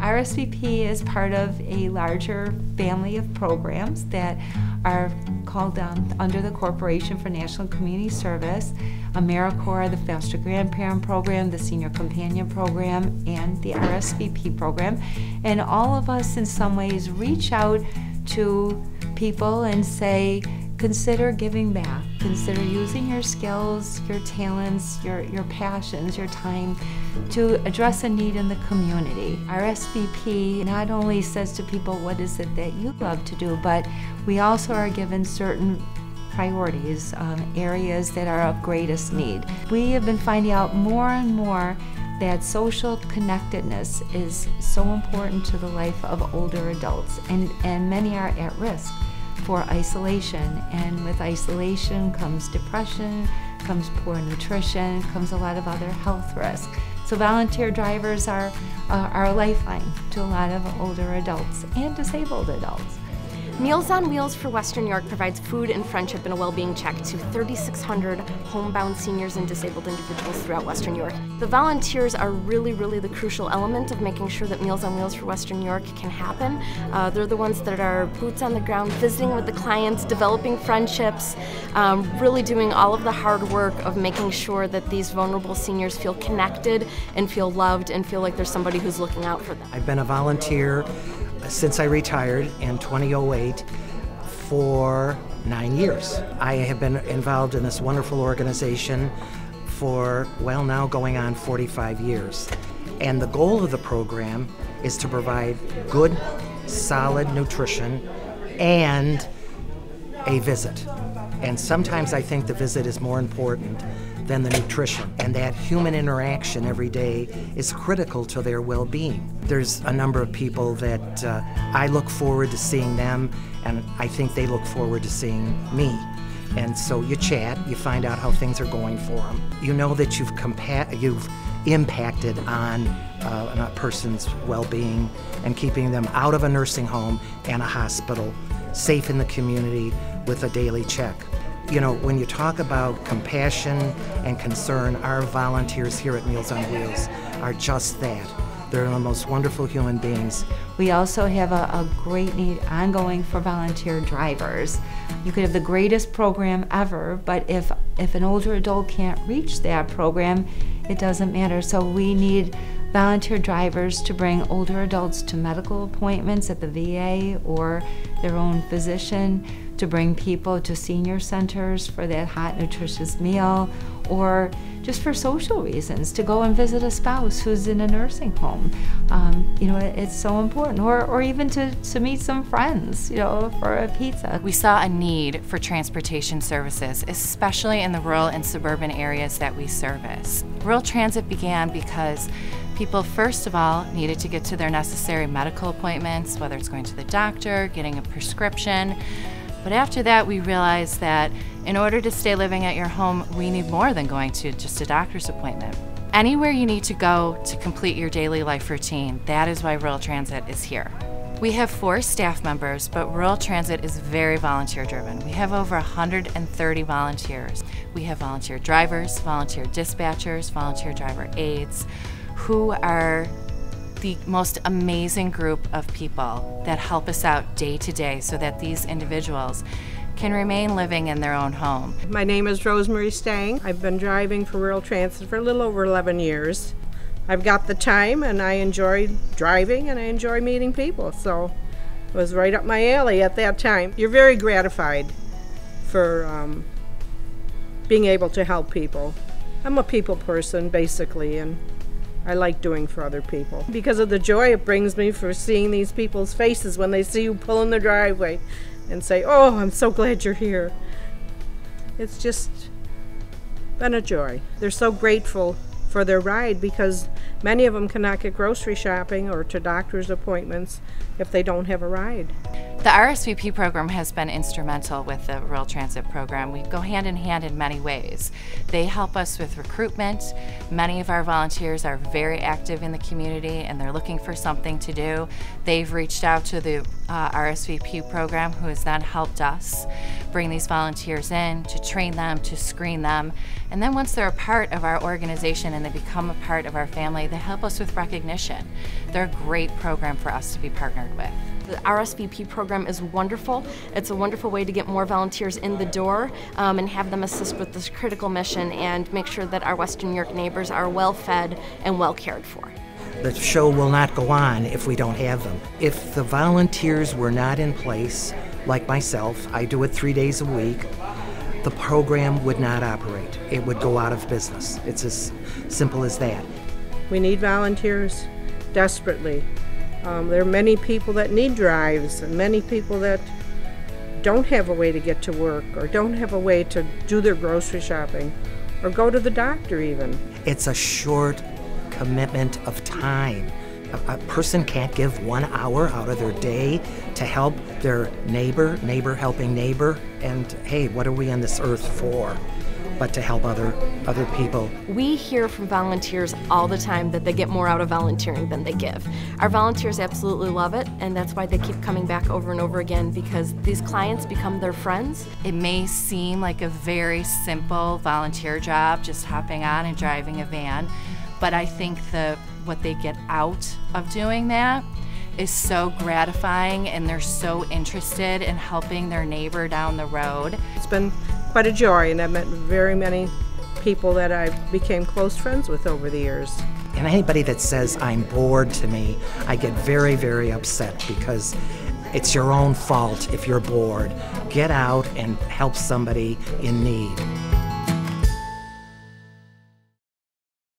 RSVP is part of a larger family of programs that are called under the Corporation for National Community Service, AmeriCorps, the Foster Grandparent Program, the Senior Companion Program, and the RSVP program. And all of us in some ways reach out to people and say, consider giving back. Consider using your skills, your talents, your passions, your time to address a need in the community. RSVP not only says to people, what is it that you love to do, but we also are given certain priorities, areas that are of greatest need. We have been finding out more and more that social connectedness is so important to the life of older adults, and many are at risk for isolation, and with isolation comes depression, comes poor nutrition, comes a lot of other health risks. So volunteer drivers are a lifeline to a lot of older adults and disabled adults. Meals on Wheels for Western New York provides food and friendship and a well-being check to 3,600 homebound seniors and disabled individuals throughout Western New York. The volunteers are really the crucial element of making sure that Meals on Wheels for Western New York can happen. They're the ones that are boots on the ground, visiting with the clients, developing friendships, really doing all of the hard work of making sure that these vulnerable seniors feel connected and feel loved and feel like there's somebody who's looking out for them. I've been a volunteer since I retired in 2008 for 9 years. I have been involved in this wonderful organization for, well, now going on 45 years. And the goal of the program is to provide good, solid nutrition and a visit. And sometimes I think the visit is more important than the nutrition. And that human interaction every day is critical to their well-being. There's a number of people that I look forward to seeing them, and I think they look forward to seeing me. And so you chat, you find out how things are going for them. You know that you've impacted on a person's well-being and keeping them out of a nursing home and a hospital, safe in the community with a daily check. You know, when you talk about compassion and concern, our volunteers here at Meals on Wheels are just that. They're the most wonderful human beings. We also have a great need ongoing for volunteer drivers. You could have the greatest program ever, but if an older adult can't reach that program, it doesn't matter. So we need volunteer drivers to bring older adults to medical appointments at the VA or their own physician, to bring people to senior centers for that hot, nutritious meal, or just for social reasons, to go and visit a spouse who's in a nursing home. You know, it's so important. Or even to meet some friends, you know, for a pizza. We saw a need for transportation services, especially in the rural and suburban areas that we service. Rural transit began because people, first of all, needed to get to their necessary medical appointments, whether it's going to the doctor, getting a prescription. But after that, we realized that in order to stay living at your home, we need more than going to just a doctor's appointment. Anywhere you need to go to complete your daily life routine, that is why Rural Transit is here. We have 4 staff members, but Rural Transit is very volunteer driven. We have over 130 volunteers. We have volunteer drivers, volunteer dispatchers, volunteer driver aides, who are the most amazing group of people that help us out day to day so that these individuals can remain living in their own home. My name is Rosemary Stang. I've been driving for Rural Transit for a little over 11 years. I've got the time and I enjoy driving and I enjoy meeting people, so it was right up my alley at that time. You're very gratified for being able to help people. I'm a people person basically, and I like doing for other people because of the joy it brings me for seeing these people's faces when they see you pull in the driveway and say, "Oh, I'm so glad you're here." It's just been a joy. They're so grateful for their ride because many of them cannot get grocery shopping or to doctor's appointments if they don't have a ride. The RSVP program has been instrumental with the Rural Transit program. We go hand in hand in many ways. They help us with recruitment. Many of our volunteers are very active in the community and they're looking for something to do. They've reached out to the RSVP program, who has then helped us bring these volunteers in, to train them, to screen them. And then once they're a part of our organization and they become a part of our family, They help us with recognition. They're a great program for us to be partnered with. The RSVP program is wonderful. It's a wonderful way to get more volunteers in the door and have them assist with this critical mission and make sure that our Western New York neighbors are well fed and well cared for. The show will not go on if we don't have them. If the volunteers were not in place, like myself, I do it 3 days a week, the program would not operate. It would go out of business. It's as simple as that. We need volunteers desperately. There are many people that need drives and many people that don't have a way to get to work or don't have a way to do their grocery shopping or go to the doctor even. It's a short commitment of time. A person can't give 1 hour out of their day to help their neighbor helping neighbor, and hey, what are we on this earth for but to help other people? We hear from volunteers all the time that they get more out of volunteering than they give. Our volunteers absolutely love it, and that's why they keep coming back over and over again, because these clients become their friends. It may seem like a very simple volunteer job, just hopping on and driving a van, but I think what they get out of doing that is so gratifying, and they're so interested in helping their neighbor down the road. It's been quite a joy, and I've met very many people that I became close friends with over the years. And anybody that says I'm bored to me, I get very, very upset, because it's your own fault if you're bored. Get out and help somebody in need.